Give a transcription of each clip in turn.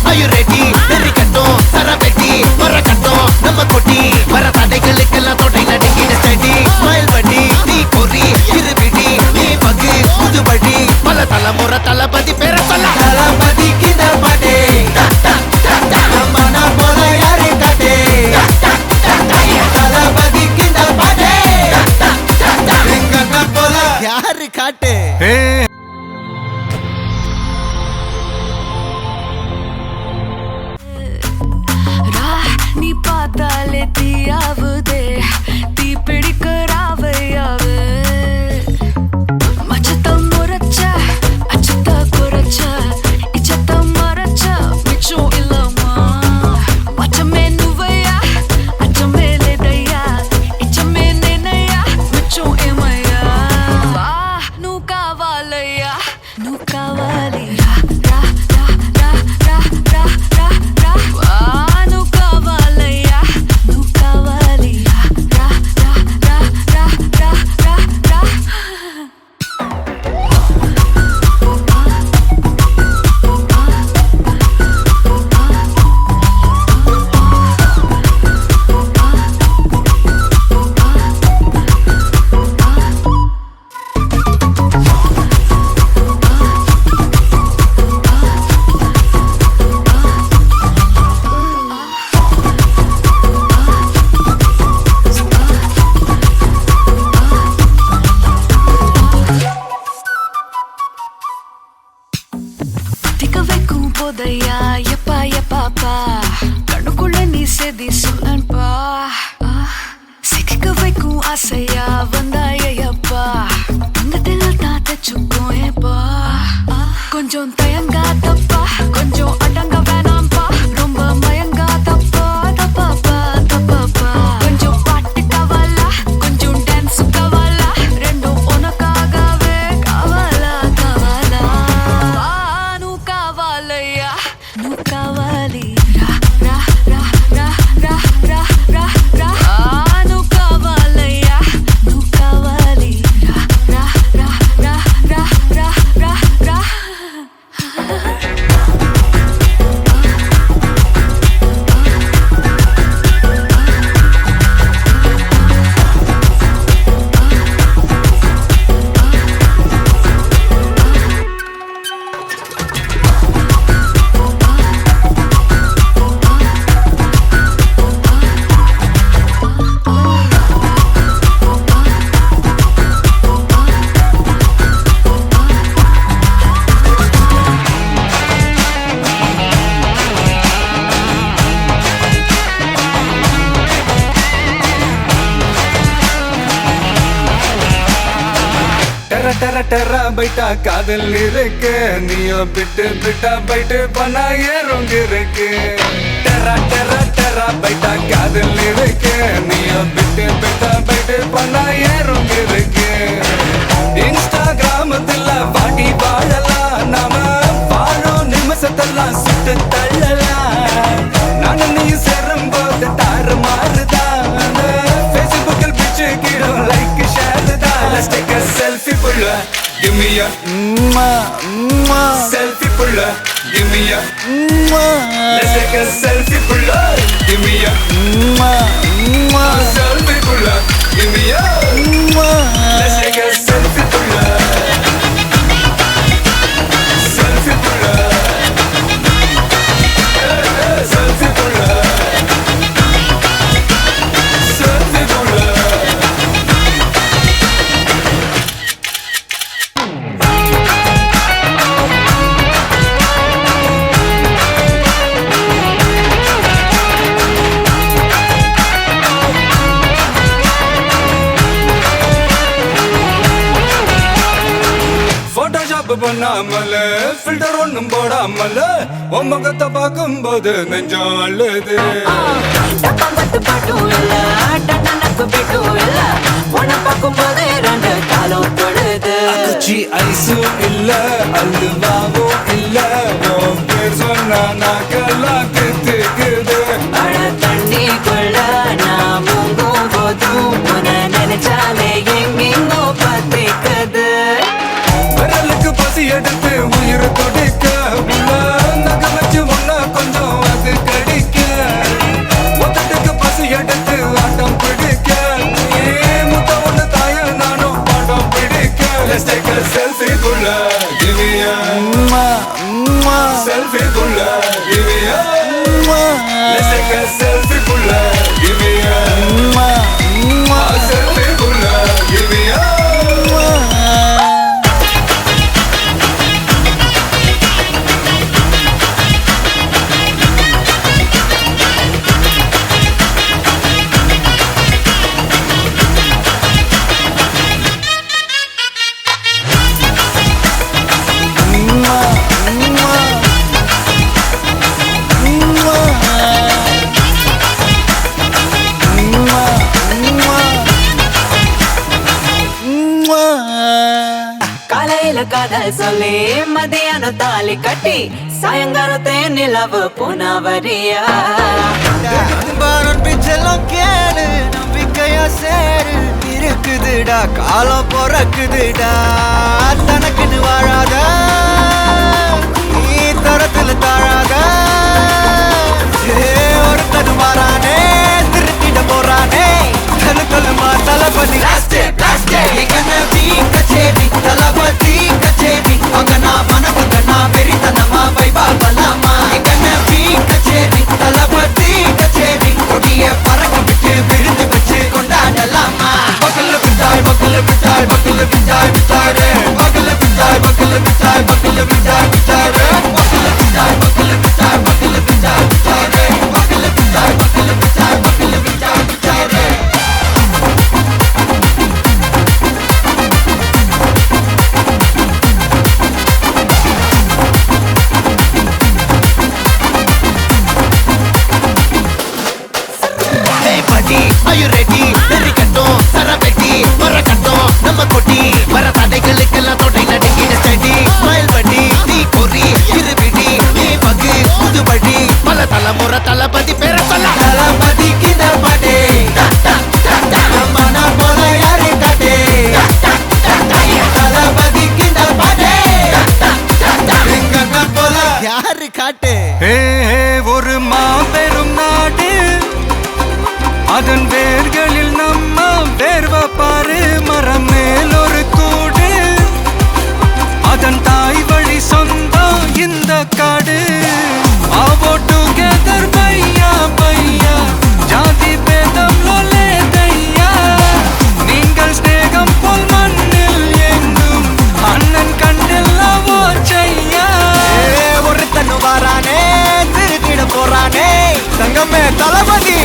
Are you ready? Very katon, Sarapeti, Marakaton, Namakoti, Maratade Kalikala, Totina, taking a steady, smile buddy, tea kori, Kiribidi, me buggy, Udubadi, Palatala, Moratala, Badi, Peratala, Badi, Kinda Badi, Mana Bola Yarikate, Badi, Kinda Badi, Ringana Bola Yarikate. நீ பார்த்தாலே தீயாவுதே தீ பிடிக்கிறாவையாவே மச்சத்தம் முறைச்ச அச்சத்த குறைச்ச இச்சத்தம் மறைச்ச மிச்சம் இல்லம்மா மச்சமே நுவையா அச்சமே லேதையா இச்சமே நேனையா மிச்சம் ஏமையா வா நூ காவாலையா நூ காவாலியா ரா ரா ரா ரா ரா ரா ரா வா போதையா எப்பா எப்பாப்பா கண்ணுக்குள்ள நீ செதி சொல்லன்பா சிக்க வைக்கும் ஆசையா வந்தாயப்பா தங்கத்தில் தான் தச்சுக்கும் ஏப்பா கொஞ்சம் தயங்காதப்பா கொஞ்சம் அடங்க வேணாம்பா ரொம்ப மயங்காதப்பா தப்பாப்பா தப்பாப்பா கொஞ்சம் பாட்டு கவலா கொஞ்சம் டான்ஸ் கவலா ரெண்டும் உனக்காகவே கவலா கவலா நூ காவாலையா நூ காவாலி ரா ரா ரா ரா ரா ரா ரா ரா நூ காவாலையா நூ காவாலி ரா ரா ரா ரா ரா ரா ரா ரா டெர டெர பைட்டா காதல் இருக்கு நீயோ பிட்டு பிட்டா பைட்டு பண்ணா ஏறுங்க இருக்கு டெர டெர டெர பைட்டா காதல் இருக்கு நீயோ பிட்டு பிட்டா பைட்டு பண்ணா ஏறுங்க இருக்கு இன்ஸ்டாகிராமத்துல வாடி வாழலாம் நாம வாழும் நிமிஷத்தெல்லாம் சுட்டு தள்ளலாம் நானும் நீ சேரும் போது தாறு மாறுதான் ஃபேஸ்புக்கில் பிச்சு கீழும் லைக் ஷேர் தான் Let's take a selfie pulla, give me a selfie pulla, give me a Let's take a selfie pulla, give me a selfie pulla, give me a Let's take a selfie pulla, selfie pulla, selfie pulla, selfie pulla. பண்ணாமல filter ஒண்ணும் போடாமல உன் முகத்தை பார்க்கும் போது நெஞ்சம் அழுது டப்பம்பத்து பாட்டும் இல்ல டன்னக்கு பீட்டும் இல்ல உன்னை பார்க்கும் போதே ரெண்டு காலம் தொழுது குச்சி ஐஸும் இல்ல அல்வாவும் இல்ல உன் பேர் சொன்னா நாக்கெல்லாம் தித்துக்குது அட தண்ணிக்குள்ள நான் முங்கும் போதும் உன்னை நினைச்சாலே எங்கெங்கோ பத்திக்குது விரலுக்கு பசி எடுத்து உயிர் துடிக்க நக வச்சு ஒன்னா கொஞ்சம் அது கடிக்க முத்தட்டுக்கு பசி எடுத்து ஆட்டம் பிடிக்க முத்த ஒண்ணு தாய நானும் பாடம் பிடிக்க Let's take a selfie குள்ள give me a selfie குள்ள give me a Let's take a selfie குள்ள give me a selfie குள்ள give me a காலையில காதல் சொல்லி மதியானம் தாலி கட்டி சாயங்காலத்தே நிலவு புனவரியா பிச்செல்லாம் கேளு நம்பிக்கையா சேரு இருக்குதுடா காலம் பிறக்குதுடா தனக்குன்னு வாழாத நீ தரத்துல தாழாத ஒருத்தனு மாறானே திருத்திட போறானே தலுக்கலுமா தளபதி கச்சேரி தளபதி கச்சேரி அங்கனா மனக்குங்கனா வெறித்தனமா வைபா பலாமா எங்கனவி கச்சேரி தளபதி கச்சேரி கொடிய பறக்க விட்டு விருந்து வச்சு கொண்டாடலாமா பக்கல்ல பிட்டாய் பக்கல்ல பிட்டாய் பக்கல்ல பிட்டாய் பிட்டாரே பக்கல்ல பிட்டாய் பக்கல்ல பிட்டாய் பக்கல்ல பிட்டாய் பிட்டாரே பக்கல்ல பிட்டாய் பக்கல்ல பிட்டாய் பக்கல்ல பிட்டாய் பிட்டாரே பக்கல்ல பிட்டாய் பக்கல்ல பிட்டாய் பக்கல்ல பிட்டாய் பிட்டாரே Are you ready? Very கட்டும் சரவெட்டி வர கட்டும் நம்ம கொட்டி வர தடைகளுக்கெல்லாம் தொடை நடுங்கிட ஸ்டடி ஸ்மைல் பண்ணி நீ பொறி இருவிடி நீ பகு புதுபடி பல தலைமுறை தளபதி பேர சொல்ல தளபதிக்கு இந்த பாட்டே மன போல யாரே காட்டே தளபதிக்கு இந்த பாட்டே எங்க போல யாரு காட்டு ஒரு மாபெரும் நாடு அதன் வேர்களில் நம்ம வேர்வ பாரு மரம் மேல் ஒரு கூடு அதன் தாய் வழி சொந்தம் இந்த காடு ஆவோ டுகெதர் பையா பையா ஜாதி பேதம் லோலே தையா நீங்கள் ஸ்நேகம் போல் மண்ணில் எங்கும் அண்ணன் கண்டில்லவோ செய்யா ஒருத்தனு வாரானே திருத்திட போறானே தங்கமே தளபதி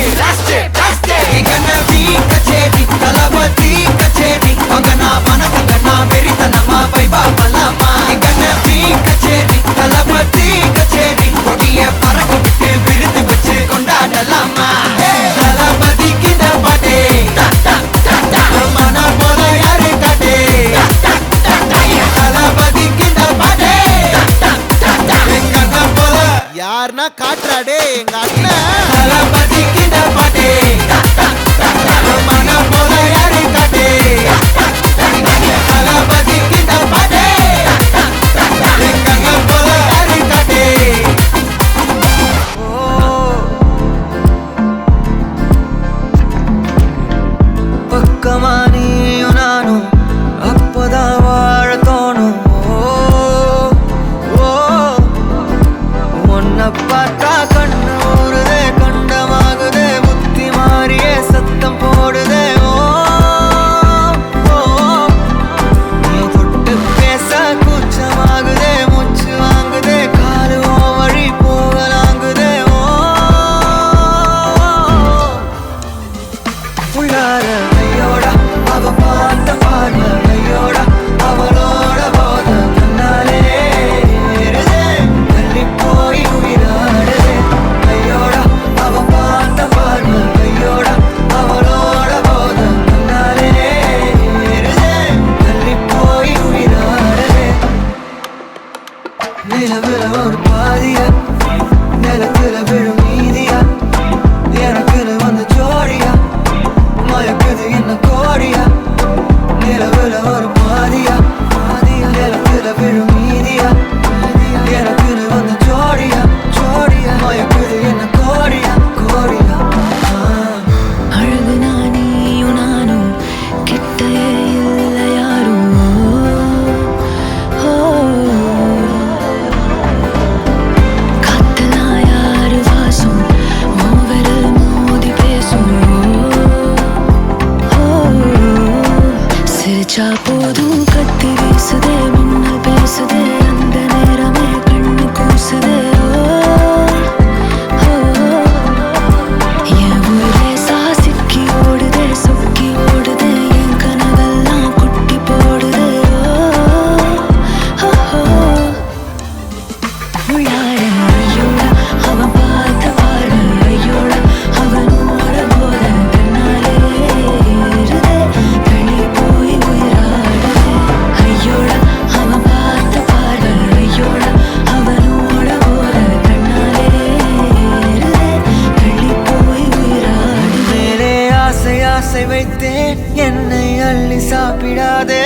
ஆசை வைத்தேன் என்னை அள்ளி சாப்பிடாதே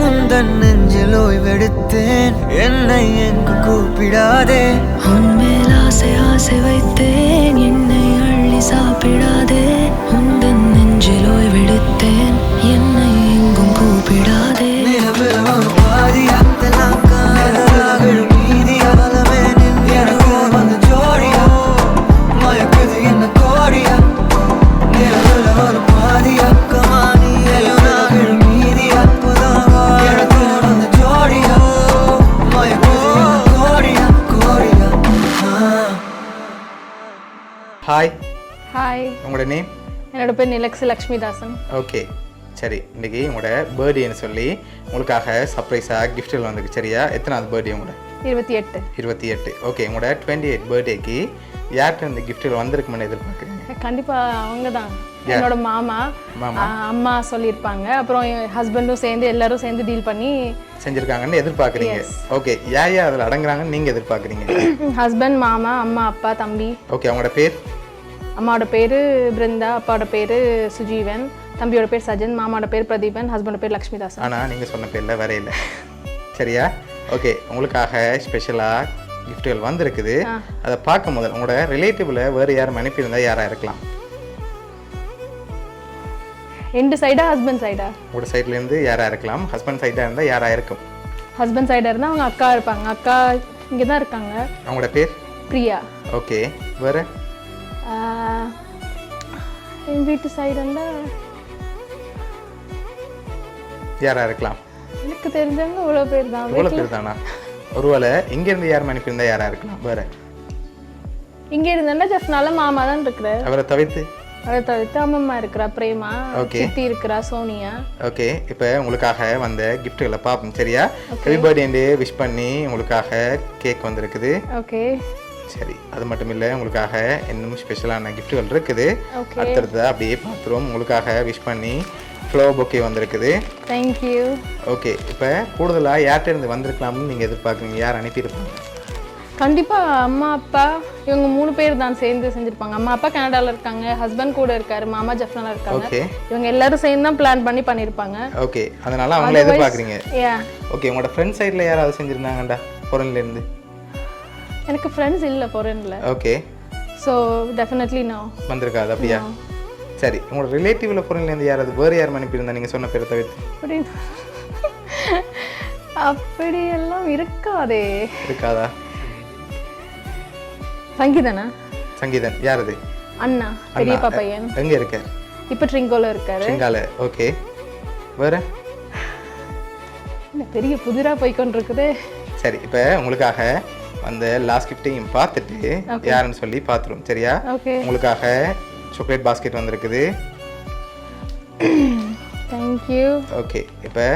உந்தன் நெஞ்சில் ஓய்வெடுத்தேன் என்னை எங்கு கூப்பிடாதே உன்மேல் ஆசை ஆசை வைத்தேன் என்னை அள்ளி சாப்பிடாதே உந்தன் நெஞ்சில் ஓய்வெடுத்தேன் என்னை எங்கும் கூப்பிடாதே நிலவில் ஒரு பாதியா தெல்லாங்காலும் மீதியா பலமே நின்று எனக்கு வந்து ஜோடியா மயக்குது என்ன கோடியா நிலவில் ஒரு பாதியா கமானியலும் நாகளும் மீதியா புதாவா எனக்கு வந்து ஜோடியா மயக்குது என்ன கோடியா கோடியா ஹாய், ஹாய், உங்களோட நேம்? என்னோட பேர் நிலக்ஸி லக்ஷ்மிதாசன். ஓகே, சரி. இன்றைக்கி உங்களோட பர்த்டேன்னு சொல்லி உங்களுக்காக சர்ப்ரைஸாக கிஃப்ட்கள் வந்திருக்கு. சரியா? எத்தனாவது பர்த்டே உங்களோட? 28. 28. ஓகே, உங்களோட 28 பர்த்டேக்கு யார்கிட்ட இந்த கிஃப்ட்கள் வந்திருக்குமென்னு எதிர்பார்க்குறீங்க? கண்டிப்பாக அவங்க தான், என்னோட மாமா. அம்மா சொல்லியிருப்பாங்க. அப்புறம் என் ஹஸ்பண்டும் சேர்ந்து எல்லாரும் சேர்ந்து டீல் பண்ணி செஞ்சுருக்காங்கன்னு எதிர்பார்க்குறீங்க. ஓகே, யார் யார் அதில் அடங்குறாங்கன்னு நீங்கள் எதிர்பார்க்குறீங்க? ஹஸ்பண்ட், மாமா, அம்மா, அப்பா, தம்பி. ஓகே, அவங்களோட பேர்? அம்மாவோட பேர் பிருந்தா, அப்பாவோட பேர் சுஜீவன், தம்பியோட பேர் சஜன், மாமாவோட பேர் பிரதீபன், ஹஸ்பண்டோட பேர் லக்ஷ்மிதாசன். ஆனால் நீங்கள் சொன்ன பேரில் வரையில. சரியா? ஓகே, உங்களுக்காக ஸ்பெஷலாக கிஃப்ட்டுகள் வந்திருக்குது. அதை பார்க்கும் போது உங்களோட ரிலேட்டிவில் வேறு யாரும் அனுப்பியிருந்தால் யாராக இருக்கலாம்? ரெண்டு சைடா, ஹஸ்பண்ட் சைடா? உங்களோட சைட்லேருந்து யாராக இருக்கலாம். ஹஸ்பண்ட் சைடாக இருந்தால் யாராக இருக்கும்? ஹஸ்பண்ட் சைடாக இருந்தால் அவங்க அக்கா இருப்பாங்க. அக்கா இங்கே தான் இருக்காங்க. அவங்களோட பேர்? பிரியா. ஓகே, வேறு? என் வீட்டு சைடு இருந்தால் யாராக இருக்கலாம்? எனக்கு தெரிஞ்சவங்க இவ்வளோ பேர் தான். இவ்வளோ பேர் தானா? ஒருவேளை இங்கேருந்து யாரும் அனுப்பியிருந்தா யாராக இருக்கலாம்? வேறு? இங்கே இருந்தா ஜஸ்ட்னால மாமா தான் இருக்கிறார். அவரை தவிர்த்து? அவரை தவிர்த்து அம்மம்மா இருக்கிறா, பிரேமா, சித்தி இருக்கிறா, சோனியா. ஓகே, இப்போ உங்களுக்காக வந்த கிஃப்ட்டுகளை பார்ப்போம். சரியா? ஹாப்பி பர்த்டே விஷ் பண்ணி உங்களுக்காக கேக் வந்திருக்குது. ஓகே, சரி. அது மட்டும் இல்லை, உங்களுக்காக இன்னும் ஸ்பெஷலான கிஃப்ட்டுகள் இருக்குது. அடுத்தடுத்து அப்படியே பார்த்துருவோம். உங்களுக்காக விஷ் பண்ணி ஃப்ளவர் பொக்கே வந்திருக்குது. தேங்க்யூ. ஓகே, இப்போ கூடுதலாக யார்கிட்ட இருந்து வந்திருக்கலாம்னு நீங்கள் எதிர்பார்க்குறீங்க? யார் அனுப்பியிருப்பாங்க? கண்டிப்பாக அம்மா, அப்பா, இவங்க 3 பேர் தான் சேர்ந்து செஞ்சுருப்பாங்க. அம்மா அப்பா கனடாவில் இருக்காங்க, ஹஸ்பண்ட் கூட இருக்காரு, மாமா ஜஃப்னால இருக்காங்க. ஓகே, இவங்க எல்லாரும் சேர்ந்து தான் பிளான் பண்ணி பண்ணியிருப்பாங்க. ஓகே, அதனால அவங்கள எதிர்பார்க்குறீங்க. ஓகே, உங்களோட ஃப்ரெண்ட் சைடில் யாராவது செஞ்சுருந்தாங்கண்டா ஃபாரின்லேருந்து? எனக்கு ஃப்ரெண்ட்ஸ் இல்லை ஃபாரின்ல. ஓகே, ஸோ டெஃபினெட்லி நோ வந்திருக்காது. அப்படியா? சரி. உங்களோட ரிலேட்டிவ்ல ஃபாரின்லேருந்து யாராவது வேறு யாரும் அனுப்பியிருந்தா நீங்கள் சொன்ன பேரை தவிர்த்து? அப்படியெல்லாம் இருக்காதே. இருக்காதா? சங்கீதனா? சங்கீதன் யார் அது? அண்ணா, பெரியப்பா பையன். எங்கே இருக்கார்? இப்போ ட்ரிங்கோல இருக்காரு. ட்ரிங்கால. ஓகே, வேறு? பெரிய புதிராக போய்கொண்டிருக்குது. சரி, இப்போ உங்களுக்காக அந்த லாஸ்ட் கிஃப்டையும் பார்த்துட்டு யாருன்னு சொல்லி பார்த்துருவோம். சரியா? உங்களுக்காக சாக்லேட் பாஸ்கெட் வந்திருக்குது. தேங்க்யூ. ஓகே, இப்போ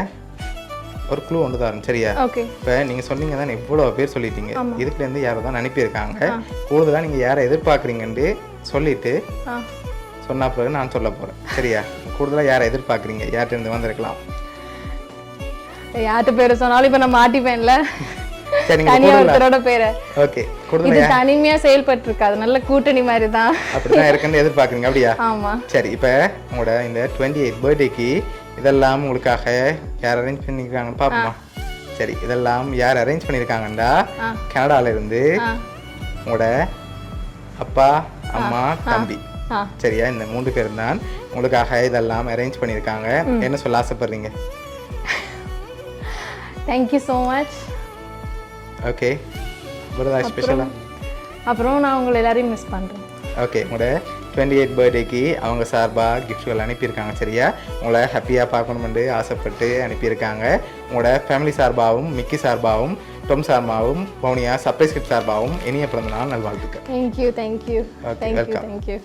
ஒரு க்ளூ ஒன்று தான். சரியா? ஓகே, இப்போ நீங்கள் சொன்னீங்க தான் இவ்வளோ பேர் சொல்லிட்டீங்க. இதுக்குலேருந்து யாரை தான் அனுப்பியிருக்காங்க. கூடுதலாக நீங்கள் யாரை எதிர்பார்க்குறீங்கன்னு சொல்லிட்டு சொன்ன பிறகு நான் சொல்ல போகிறேன். சரியா? கூடுதலாக யாரை எதிர்பார்க்குறீங்க? யார்கிட்ட வந்திருக்கலாம்? யார்கிட்ட பேர் சொன்னாலும் இப்போ நான் மாட்டிப்பேன்ல. தனிமையா செயல்பட்டு இருக்காது. நல்ல கூட்டணி மாதிரி தான் அப்படிதான் இருக்குன்னு எதிர்பார்க்குறீங்க. அப்படியா? ஆமா. சரி, இப்போ உங்களோட இந்த 28 பர்த்டேக்கு இதெல்லாம் உங்களுக்காக யார் அரேஞ்ச் பண்ணிருக்காங்கன்னு பாப்போமா? சரி, இதெல்லாம் யார் அரேஞ்ச் பண்ணிருக்காங்கண்டா கனடால இருந்து உங்களோட அப்பா, அம்மா, தம்பி. சரியா? இந்த 3 பேர் தான் உங்களுக்காக இதெல்லாம் அரேஞ்ச் பண்ணிருக்காங்க. என்ன சொல்ல ஆசைப்படுறீங்க? Thank you so much. Okay, birthday ஸ்பெஷலா? அப்புறம் நான் உங்களை எல்லாரையும் மிஸ் பண்ணுறேன். ஓகே, உங்களோட 28 பர்த்டேக்கு அவங்க சார்பாக கிஃப்ட்கள் அனுப்பியிருக்காங்க. சரியா? உங்களை ஹாப்பியாக பார்க்கணுமென்று ஆசைப்பட்டு அனுப்பியிருக்காங்க. உங்களோட ஃபேமிலி சார்பாகவும், மிக்கி சார்பாகவும், டொம் சார்பாகவும், பவுனியா சர்ப்ரைஸ் கிஃப்ட் சார்பாகவும் இனிய பிறந்த நாள் நல்வாழ்த்துக்கள். தேங்க்யூ. Okay, welcome. தேங்க்யூ.